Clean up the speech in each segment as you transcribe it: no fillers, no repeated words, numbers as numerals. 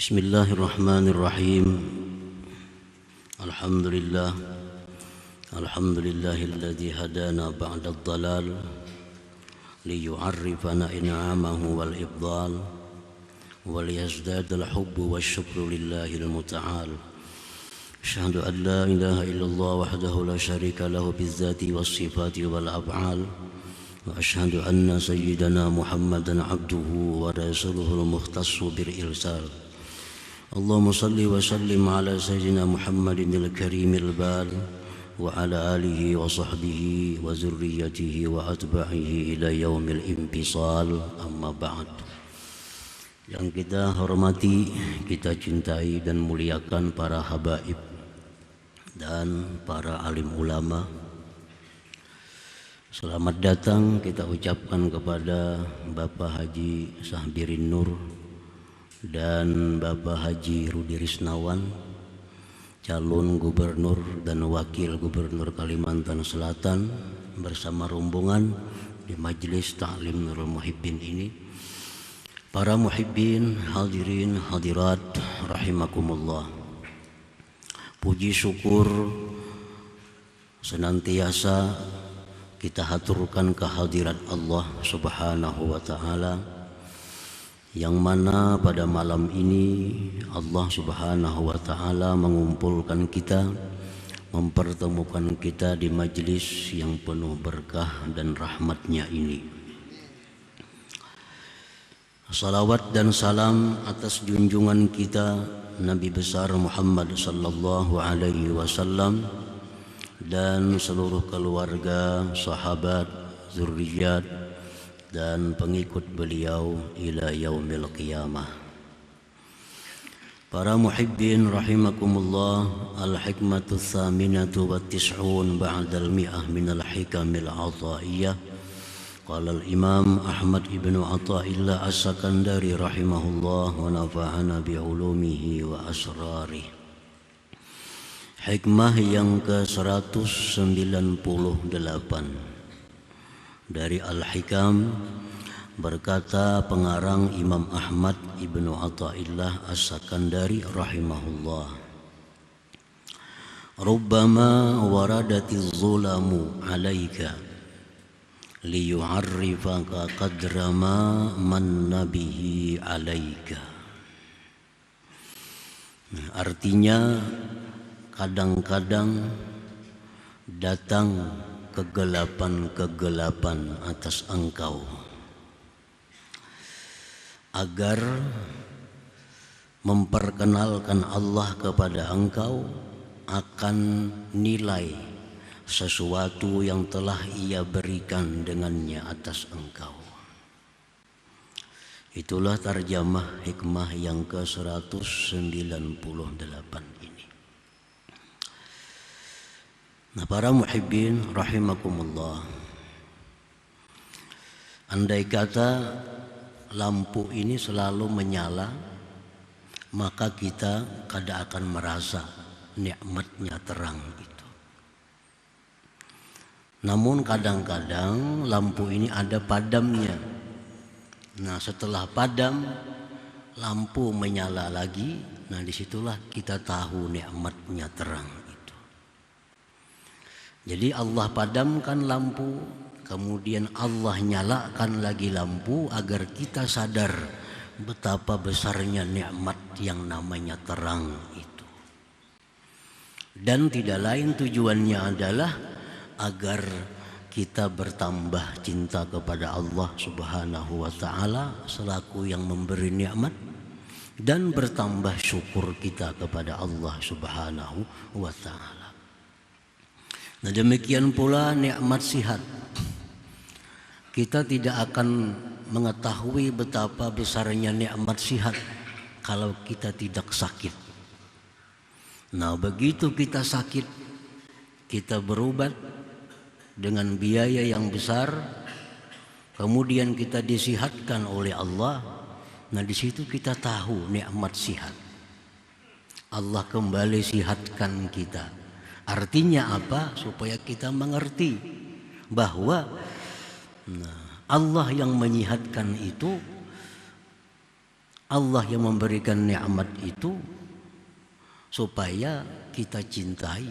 Bismillahirrahmanirrahim. Alhamdulillah. Alhamdulillahilladzi hadana ba'da ad-dhalal liyu'arrifana in'amahu wal ibdal wa liyazdada al-hubbu wasyukru lillahil muta'al. Asyhadu an la ilaha illallah wahdahu la syarika lahu bizzati was-sifati wal af'al. Wa asyhadu anna sayyidana Muhammadan abduhu wa rasuluhul mukhtassu bil irsal. Allahumma salli wa sallim ala sayyidina Muhammadin al-karimil bal wa ala alihi wa sahbihi wa zurriyatihi wa atba'ihi ila yaumil inpisal, amma ba'd. Yang kita hormati, kita cintai dan muliakan para habaib dan para alim ulama. Selamat datang kita ucapkan kepada Bapak Haji Sahbirin Nur dan Bapak Haji Rudi Risnawan, calon gubernur dan wakil gubernur Kalimantan Selatan, bersama rombongan di Majelis Ta'lim Nurul Muhibbin ini. Para muhibbin, hadirin, hadirat, rahimakumullah. Puji syukur senantiasa kita haturkan kehadirat Allah Subhanahu wa ta'ala, yang mana pada malam ini Allah Subhanahu wa ta'ala mengumpulkan kita, mempertemukan kita di majelis yang penuh berkah dan rahmatnya ini. Salawat dan salam atas junjungan kita Nabi besar Muhammad sallallahu alaihi wasallam dan seluruh keluarga, sahabat, zurriyat dan pengikut beliau ila yaumil qiyamah. Para muhibbin rahimakumullah, al-hikmatu tsaminatu wa tis'un ba'dal mi'ah minal hikamil ataiyah. Qala al-imam Ahmad ibn Athaillah as-Sakandari rahimahullah wa nafa'ana bi'ulumihi wa asrarih. Hikmah yang ke-198 dari Al-Hikam, berkata pengarang Imam Ahmad ibnu Athaillah as-Sakandari rahimahullah, rubbama waradatiz zulamu alaika liyu'arrifaka qadra ma manna bihi alaika. Artinya, kadang-kadang datang kegelapan-kegelapan atas engkau agar memperkenalkan Allah kepada engkau akan nilai sesuatu yang telah Ia berikan dengannya atas engkau. Itulah tarjamah hikmah yang ke-198 ini. Nah, para muhibbin rahimakumullah, andai kata lampu ini selalu menyala, maka kita kada akan merasa nikmatnya terang itu. Namun kadang-kadang lampu ini ada padamnya. Nah, setelah padam, lampu menyala lagi. Nah, disitulah kita tahu nikmatnya terang. Jadi Allah padamkan lampu, kemudian Allah nyalakan lagi lampu agar kita sadar betapa besarnya nikmat yang namanya terang itu. Dan tidak lain tujuannya adalah agar kita bertambah cinta kepada Allah Subhanahu wa ta'ala selaku yang memberi nikmat, dan bertambah syukur kita kepada Allah Subhanahu wa ta'ala. Nah, demikian pula nikmat sihat. Kita tidak akan mengetahui betapa besarnya nikmat sihat kalau kita tidak sakit. Nah, begitu kita sakit, kita berobat dengan biaya yang besar, kemudian kita disihatkan oleh Allah. Nah, di situ kita tahu nikmat sihat. Allah kembali sihatkan kita. Artinya apa? Supaya kita mengerti bahwa Allah yang menyihatkan itu Allah yang memberikan nikmat itu supaya kita cintai,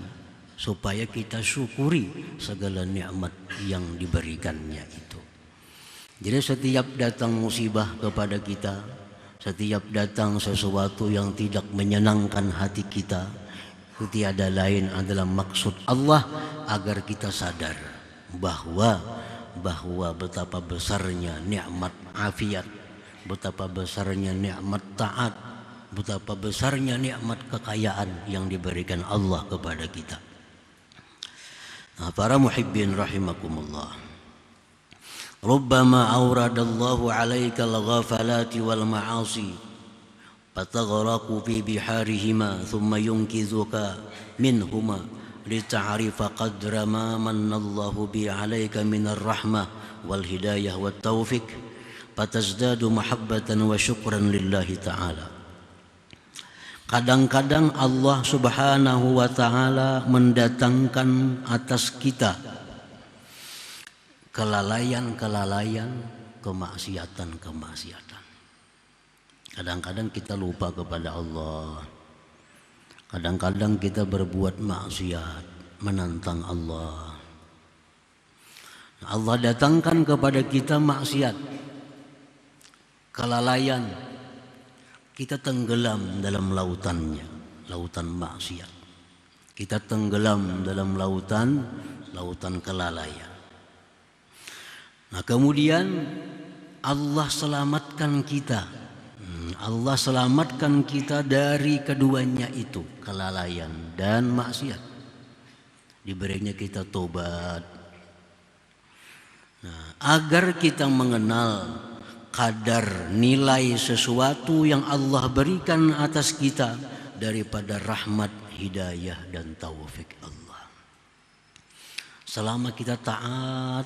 supaya kita syukuri segala nikmat yang diberikannya itu. Jadi setiap datang musibah kepada kita, setiap datang sesuatu yang tidak menyenangkan hati kita, itu tiada lain adalah maksud Allah agar kita sadar bahwa betapa besarnya nikmat afiat, betapa besarnya nikmat taat, betapa besarnya nikmat kekayaan yang diberikan Allah kepada kita. Nah, para muhibbin rahimakumullah. Rubbama awradallahu alaika al-ghafalati wal ma'asi fataghraqu fi biharihima thumma yunkizuka minhuma lita'rifa qadra ma manallahu bi alaika minar rahmah wal hidayah wat taufiq fatazdadu mahabbatan wa syukran lillahi ta'ala. Kadang-kadang Allah subhanahu wa ta'ala mendatangkan atas kita kelalaian, kemaksiatan. Kadang-kadang kita lupa kepada Allah. Kadang-kadang kita berbuat maksiat, menantang Allah. Allah datangkan kepada kita maksiat, kelalaian. Kita tenggelam dalam lautannya, lautan maksiat. Kita tenggelam dalam lautan kelalaian. Nah, kemudian Allah selamatkan kita. Allah selamatkan kita dari keduanya itu, kelalaian dan maksiat. Diberinya kita tobat. Nah, agar kita mengenal kadar nilai sesuatu yang Allah berikan atas kita daripada rahmat, hidayah dan taufik Allah. Selama kita taat,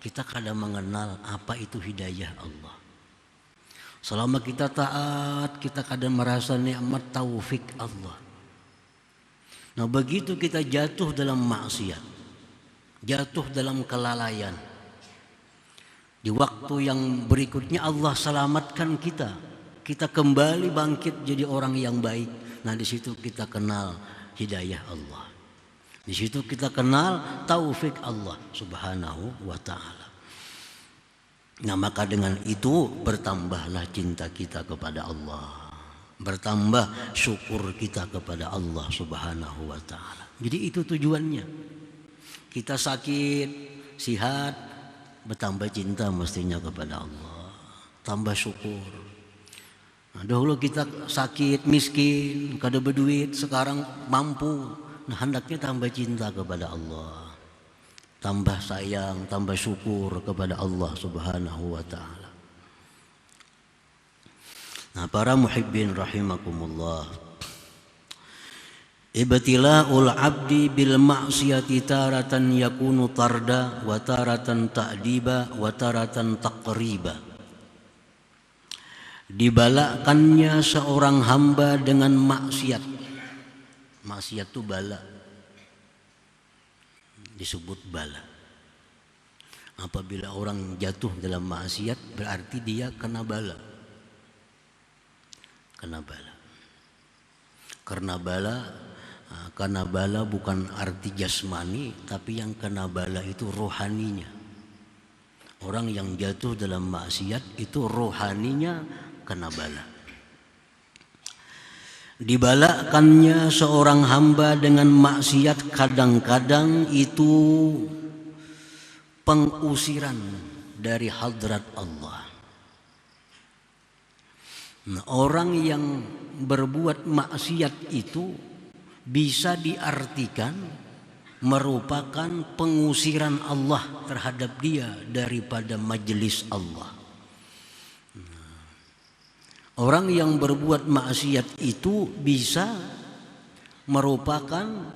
kita kadang mengenal apa itu hidayah Allah. Selama kita taat, kita kadang merasa nikmat taufik Allah. Nah, begitu kita jatuh dalam maksiat, jatuh dalam kelalaian, di waktu yang berikutnya Allah selamatkan kita. Kita kembali bangkit jadi orang yang baik. Nah, di situ kita kenal hidayah Allah. Di situ kita kenal taufik Allah subhanahu wa ta'ala. Nah, maka dengan itu bertambahlah cinta kita kepada Allah. Bertambah syukur kita kepada Allah subhanahu wa ta'ala. Jadi itu tujuannya. Kita sakit, sihat, bertambah cinta mestinya kepada Allah. Tambah syukur. Nah, dahulu kita sakit, miskin, kada berduit, sekarang mampu. Nah, hendaknya tambah cinta kepada Allah, tambah sayang, tambah syukur kepada Allah subhanahu wa ta'ala. Nah, para muhibbin rahimakumullah, ibtila'ul abdi bil ma'siyati taratan yakunu tarda wa taratan ta'diba wa taratan taqriba. Dibalakannya seorang hamba dengan maksiat. Maksiat itu bala, disebut bala. Apabila orang jatuh dalam maksiat berarti dia kena bala. Kena bala. Karena bala bukan arti jasmani, tapi yang kena bala itu rohaninya. Orang yang jatuh dalam maksiat itu rohaninya kena bala. Dibalakannya seorang hamba dengan maksiat kadang-kadang itu pengusiran dari hadrat Allah. Nah, orang yang berbuat maksiat itu bisa diartikan merupakan pengusiran Allah terhadap dia daripada majelis Allah. Orang yang berbuat maksiat itu bisa merupakan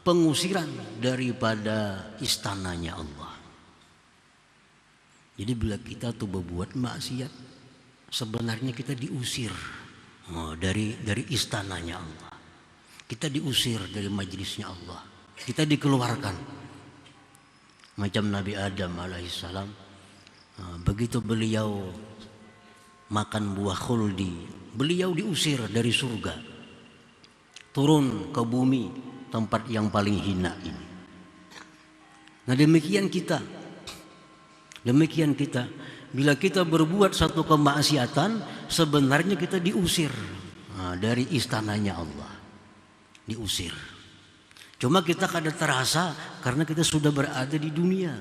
pengusiran daripada istananya Allah. Jadi bila kita tuh berbuat maksiat, sebenarnya kita diusir dari istananya Allah. Kita diusir dari majelisnya Allah. Kita dikeluarkan. Macam Nabi Adam alaihissalam, begitu beliau makan buah khuldi. Beliau diusir dari surga, turun ke bumi, tempat yang paling hina ini. Nah demikian kita, bila kita berbuat satu kemaksiatan, sebenarnya kita diusir dari istananya Allah, diusir. Cuma kita kadang terasa karena kita sudah berada di dunia.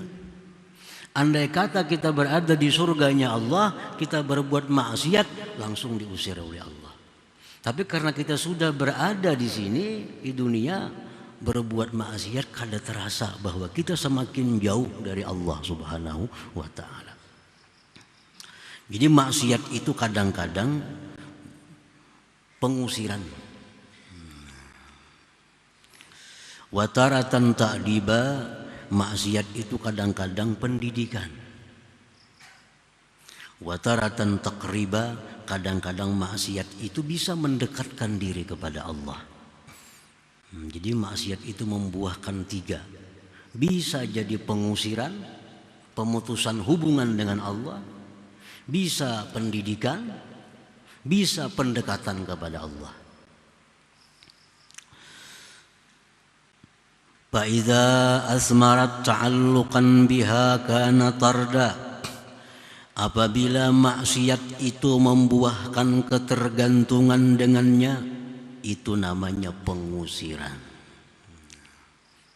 Andai kata kita berada di surganya Allah, kita berbuat maksiat, langsung diusir oleh Allah. Tapi karena kita sudah berada di sini, di dunia, berbuat maksiat, kadang terasa bahwa kita semakin jauh dari Allah Subhanahu wa ta'ala. Jadi maksiat itu kadang-kadang pengusiran. Wataratan ta'diba, maksiat itu kadang-kadang pendidikan. Wataratan taqriba, kadang-kadang maksiat itu bisa mendekatkan diri kepada Allah. Jadi maksiat itu membuahkan 3. Bisa jadi pengusiran, pemutusan hubungan dengan Allah, bisa pendidikan, bisa pendekatan kepada Allah. Fa'idha asmarat ta'alluqan biha kana tarda. Apabila maksiat itu membuahkan ketergantungan dengannya, itu namanya pengusiran.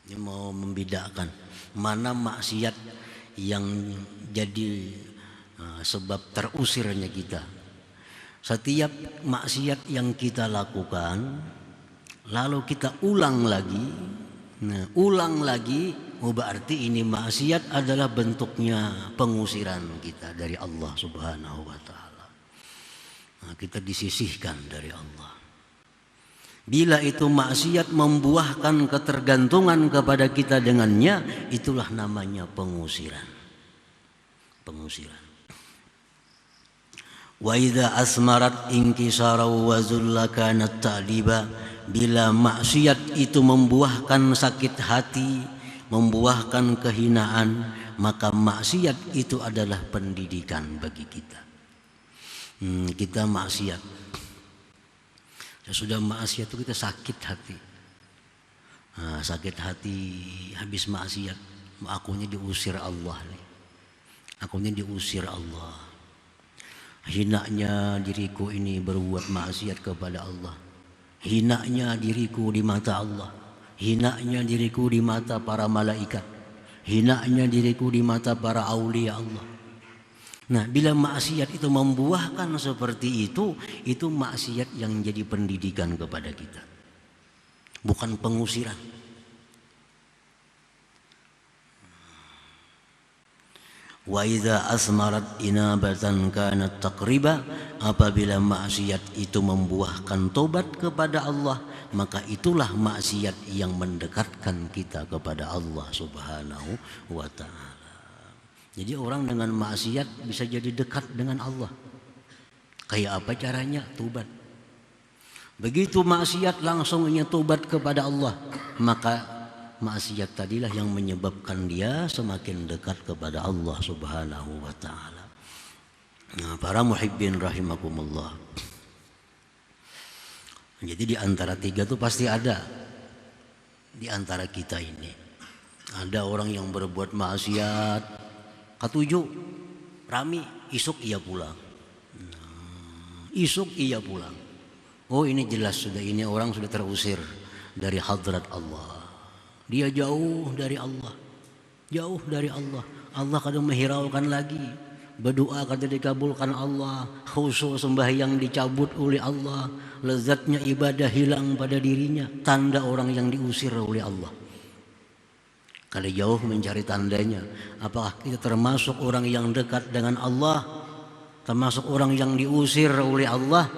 Ini mau membedakan mana maksiat yang jadi sebab terusirnya kita. Setiap maksiat yang kita lakukan, lalu kita ulang lagi, berarti ini maksiat adalah bentuknya pengusiran kita dari Allah Subhanahu wa ta'ala. Kita disisihkan dari Allah. Bila itu maksiat membuahkan ketergantungan kepada kita dengannya, itulah namanya pengusiran. Wa idza asmarat inkisara wa zulla kanat ta'diba. Bila maksiat itu membuahkan sakit hati, membuahkan kehinaan, maka maksiat itu adalah pendidikan bagi kita. Kita maksiat, sudah maksiat itu kita sakit hati. Sakit hati habis maksiat, akunya diusir Allah nih. Akunya diusir Allah. Hinanya diriku ini berbuat maksiat kepada Allah. Hinanya diriku di mata Allah, hinanya diriku di mata para malaikat, hinanya diriku di mata para aulia Allah. Nah, bila maksiat itu membuahkan seperti itu maksiat yang jadi pendidikan kepada kita, bukan pengusiran. Wa idza asmarat inabatan kanat taqriba. Apabila maksiat itu membuahkan tobat kepada Allah, maka itulah maksiat yang mendekatkan kita kepada Allah Subhanahu wa ta'ala. Jadi orang dengan maksiat bisa jadi dekat dengan Allah. Kayak apa caranya? Tobat. Begitu maksiat langsung ingin tobat kepada Allah, maka maksiat tadilah yang menyebabkan dia semakin dekat kepada Allah Subhanahu wa ta'ala. Nah, para muhibbin rahimakumullah. Jadi di antara 3 itu pasti ada di antara kita ini. Ada orang yang berbuat maksiat, ketujuh, rami, isuk ia pulang. Isuk ia pulang. Oh ini jelas sudah, ini orang sudah terusir dari hadrat Allah. Dia jauh dari Allah. Jauh dari Allah. Allah kadang menghiraukan lagi. Berdoa kata dikabulkan Allah, khusyuk sembahyang dicabut oleh Allah, lezatnya ibadah hilang pada dirinya. Tanda orang yang diusir oleh Allah. Kalau jauh mencari tandanya, apakah kita termasuk orang yang dekat dengan Allah, termasuk orang yang diusir oleh Allah?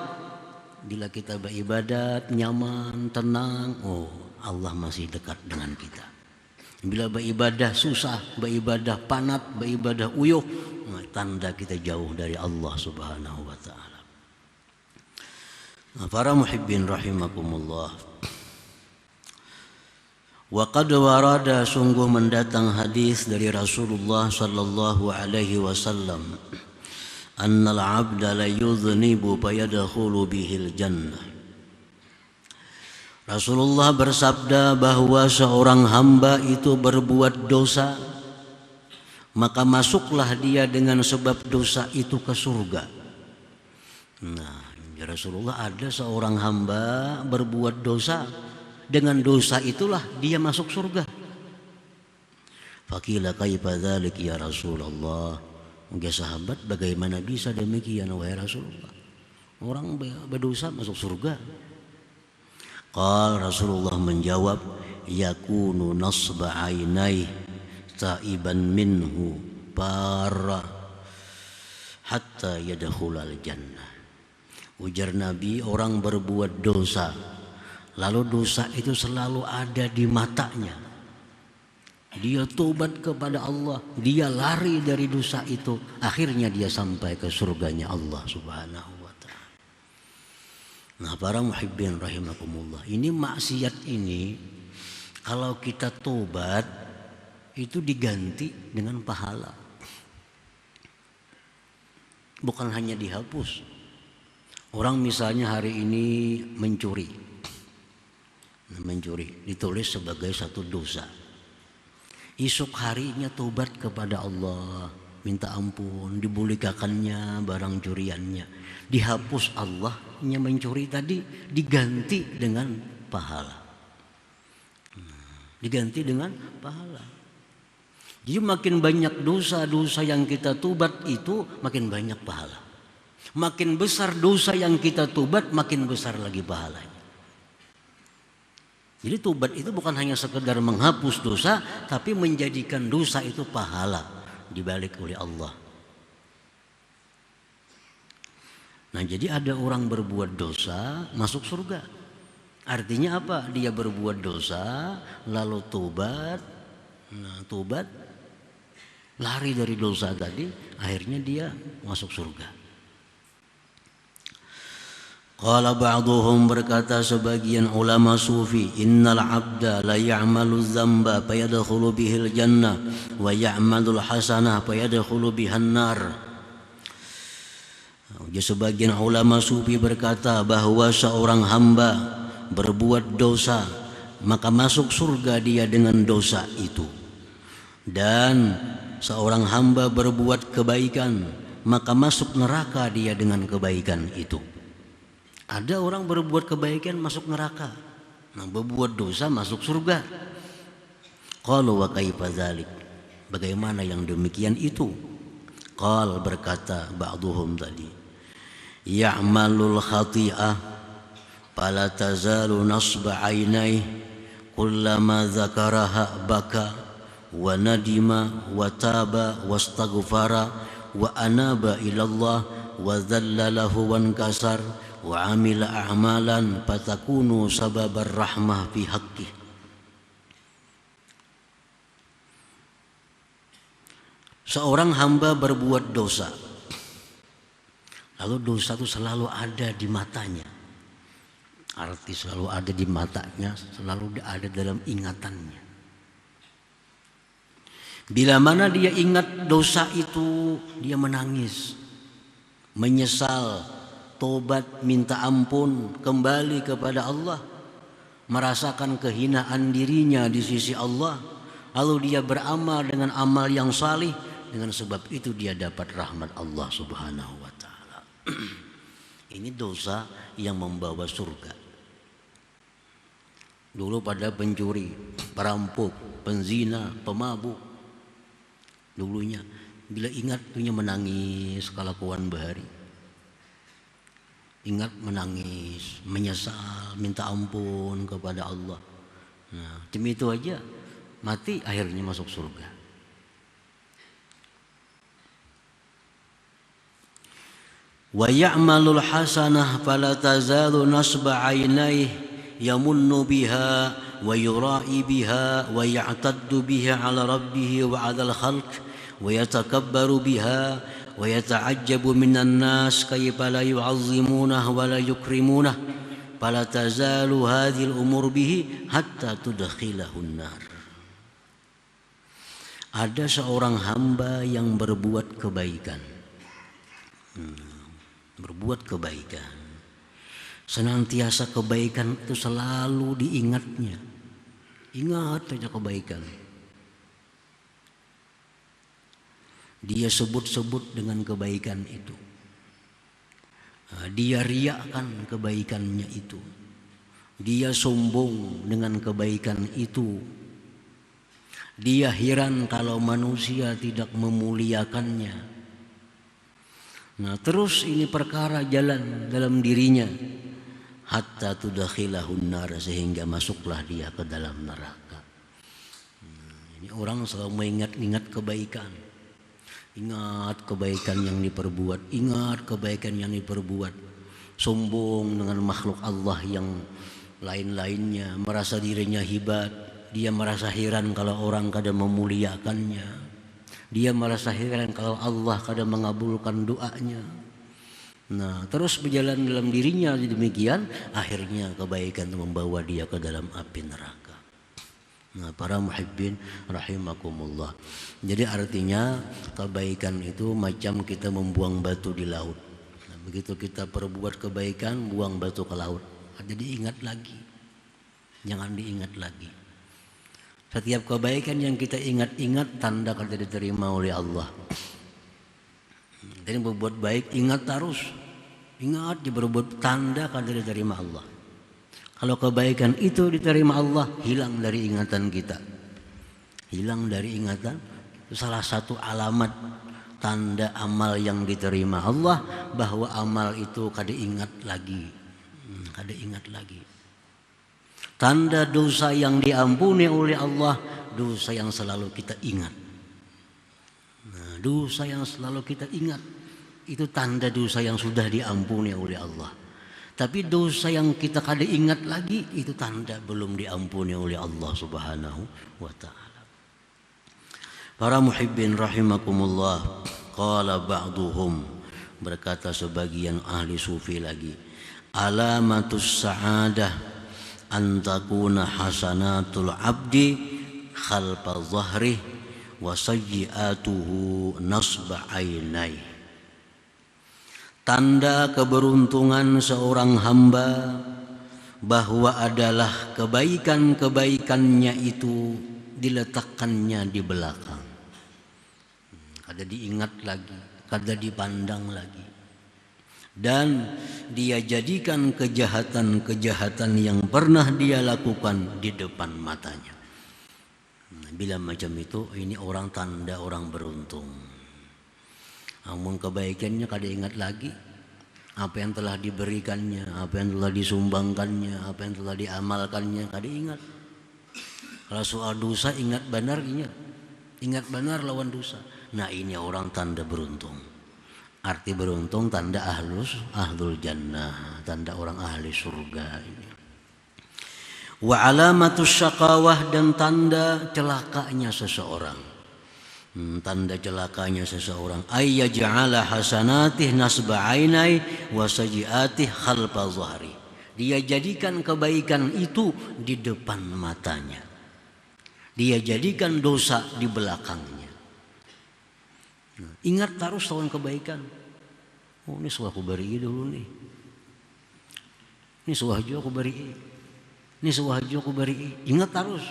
Bila kita beribadat nyaman, tenang, oh Allah masih dekat dengan kita. Bila beribadah susah, beribadah panat, beribadah uyuh, tanda kita jauh dari Allah Subhanahu wa ta'ala. Para muhibbin rahimakumullah. Wa qad warada, sungguh mendatang hadis dari Rasulullah sallallahu alaihi wasallam, annal 'abda la yudhnibu fayadkhulu bihil jannah. Rasulullah bersabda bahwa seorang hamba itu berbuat dosa, maka masuklah dia dengan sebab dosa itu ke surga. Nah, ya Rasulullah, ada seorang hamba berbuat dosa, dengan dosa itulah dia masuk surga. Faqila kaifa dzalik ya Rasulullah? Ya sahabat, bagaimana bisa demikian wahai Rasulullah? Orang berdosa masuk surga. Qal, Rasulullah menjawab, yakunu nasba ainai taiban minhu para hatta yadkhulal jannah. Ujar Nabi, orang berbuat dosa, lalu dosa itu selalu ada di matanya. Dia tobat kepada Allah, dia lari dari dosa itu, akhirnya dia sampai ke surganya Allah Subhanahu wa ta'ala. Nah, para muhibbin rahimakumullah, ini maksiat ini kalau kita tobat itu diganti dengan pahala. Bukan hanya dihapus. Orang misalnya hari ini mencuri, ditulis sebagai satu dosa. Esok harinya tobat kepada Allah, minta ampun, dibolehkannya barang curiannya, dihapus Allahnya mencuri tadi, diganti dengan pahala. Diganti dengan pahala. Jadi makin banyak dosa-dosa yang kita tobat itu makin banyak pahala. Makin besar dosa yang kita tobat, makin besar lagi pahalanya. Jadi tobat itu bukan hanya sekedar menghapus dosa, tapi menjadikan dosa itu pahala dibalik oleh Allah. Nah, jadi ada orang berbuat dosa masuk surga. Artinya apa? Dia berbuat dosa lalu tobat. Nah, tobat, lari dari dosa tadi, akhirnya dia masuk surga. Qala ba'duhum, berkata sebagian ulama sufi, innal 'abda la ya'malu dzamba fayadkhulu bihil jannah wa ya'malul hasanah fayadkhulu bihan nar. Sebagian ulama sufi berkata bahwa seorang hamba berbuat dosa, maka masuk surga dia dengan dosa itu. Dan seorang hamba berbuat kebaikan, maka masuk neraka dia dengan kebaikan itu. Ada orang berbuat kebaikan masuk neraka, nah berbuat dosa masuk surga. Qalu wa kaifa dzalik? Bagaimana yang demikian itu? Qal, berkata ba'duhum tadi, ya'malul khati'ah fala tazalu nasba 'ainai kullama dzakaraha baka wa nadima wa taba wastaghfara wa anaba ilallah wa dhalla lahu wankasar wa amila a'malan fatakunu sababar rahmah fi haqqih. Seorang hamba berbuat dosa, lalu dosa itu selalu ada di matanya. Arti selalu ada di matanya, selalu ada dalam ingatannya. Bila mana dia ingat dosa itu, dia menangis, menyesal, tobat, minta ampun, kembali kepada Allah, merasakan kehinaan dirinya di sisi Allah, lalu dia beramal dengan amal yang salih, dengan sebab itu dia dapat rahmat Allah Subhanahu wa ta'ala. Ini dosa yang membawa surga. Dulu pada pencuri, perampok, penzina, pemabuk, dulunya bila ingat punya menangis kelakuan bahari. Ingat menangis, menyesal, minta ampun kepada Allah. Nah, demi itu aja mati, akhirnya masuk surga. Wa ya'malul hasanah fala tazalu nasba 'ainaihi yamunnu biha wa yura'i biha wa ya'taddu biha 'ala rabbih wa 'alal khalq wa yatakabbaru biha wa yata'ajjabu minan nas kayfa la yu'azzimunah wa la yukrimunah fala tazalu hadhil umur bihi hatta tudkhilahun nar. Ada seorang hamba yang berbuat kebaikan, Berbuat kebaikan. Senantiasa kebaikan itu selalu diingatnya. Ingat saja kebaikan. Dia sebut-sebut dengan kebaikan itu. Dia riakkan kebaikannya itu. Dia sombong dengan kebaikan itu. Dia heran kalau manusia tidak memuliakannya. Nah, terus ini perkara jalan dalam dirinya hatta tudakhilahun nar, sehingga masuklah dia ke dalam neraka. Ini orang selalu mengingat-ingat kebaikan. Ingat kebaikan yang diperbuat, ingat kebaikan yang diperbuat. Sombong dengan makhluk Allah yang lain-lainnya, merasa dirinya hebat. Dia merasa heran kalau orang kadang memuliakannya. Dia merasa heran kalau Allah kadang mengabulkan doanya. Nah, terus berjalan dalam dirinya demikian, akhirnya kebaikan itu membawa dia ke dalam api neraka. Nah, para muhibbin rahimakumullah. Jadi artinya kebaikan itu macam kita membuang batu di laut. Nah, begitu kita perbuat kebaikan, buang batu ke laut. Jadi ingat lagi. Jangan diingat lagi. Setiap kebaikan yang kita ingat-ingat, tanda kalau diterima oleh Allah. Jadi berbuat baik, ingat terus. Ingat berbuat, tanda kalau diterima Allah. Kalau kebaikan itu diterima Allah, hilang dari ingatan kita. Hilang dari ingatan, itu salah satu alamat tanda amal yang diterima Allah, bahwa amal itu kada ingat lagi. Kada ingat lagi. Tanda dosa yang diampuni oleh Allah, dosa yang selalu kita ingat. Nah, dosa yang selalu kita ingat, itu tanda dosa yang sudah diampuni oleh Allah. Tapi dosa yang kita kada ingat lagi, itu tanda belum diampuni oleh Allah Subhanahu wa ta'ala. Para muhibbin rahimakumullah, qala ba'duhum, berkata sebagian ahli sufi lagi, alamatus sa'adah an takuna hasanatul abdi khalfa dhahrih wa sayyi'atuhu nasba ainai. Tanda keberuntungan seorang hamba bahwa adalah kebaikan-kebaikannya itu diletakkannya di belakang. Kada diingat lagi, kada dipandang lagi. Dan dia jadikan kejahatan-kejahatan yang pernah dia lakukan di depan matanya. Bila macam itu, ini orang tanda orang beruntung. Namun kebaikannya kada ingat lagi, apa yang telah diberikannya, apa yang telah disumbangkannya, apa yang telah diamalkannya, kada ingat. Kalau soal dosa ingat benar, ingat benar lawan dosa. Nah, ini orang tanda beruntung. Arti beruntung tanda ahlul jannah, tanda orang ahli surga ini. Wa alamatus syaqawah, dan tanda celakanya seseorang. Tanda celakanya seseorang, ayyaj'ala hasanatih nasba ainai wa sayyi'atih khalfa dhahri. Dia jadikan kebaikan itu di depan matanya. Dia jadikan dosa di belakangnya. Ingat terus lawan kebaikan. Oh, ini suah aku beri dulu nih. Ini suah juga aku beri. Ini suah juga aku beri. Ingat terus.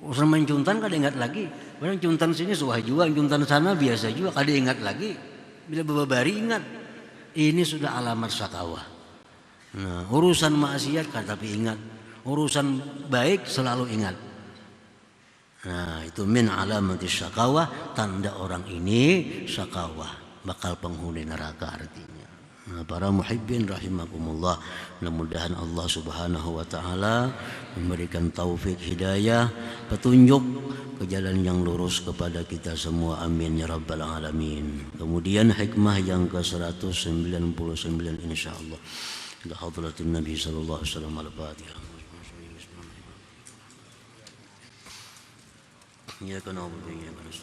Urusan main cuntan kada ingat lagi. Barang cuntan sini suah juga, cuntan sana biasa juga, kada ingat lagi. Bila babari ingat. Ini sudah alamat syakawah. Nah, urusan maksiat kada tapi ingat. Urusan baik selalu ingat. Nah, itu min alamati syakawah, tanda orang ini syakawah, bakal penghuni neraka artinya. Nah, para muhibbin rahimakumullah, mudah-mudahan Allah Subhanahu wa ta'ala memberikan taufik hidayah, petunjuk ke jalan yang lurus kepada kita semua, amin ya rabbal alamin. Kemudian hikmah yang ke-199 insyaallah. Ila hadratin Nabi sallallahu alaihi wasallam, al-Fatihah. Ya kana ya kana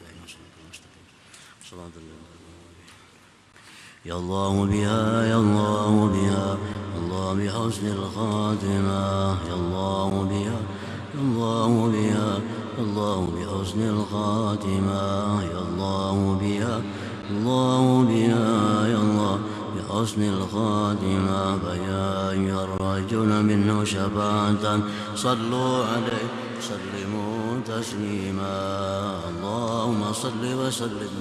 يا الله بها يا الله بها الله بحسن الخاتمة يا الله بها يا الله بها الله بحسن الخاتمة يا الله بها الله بها يا الله بحسن الخاتمة فيا أيها الرجل منه شفاعة صلوا عليه سلموا تسليما اللهم صل وسلم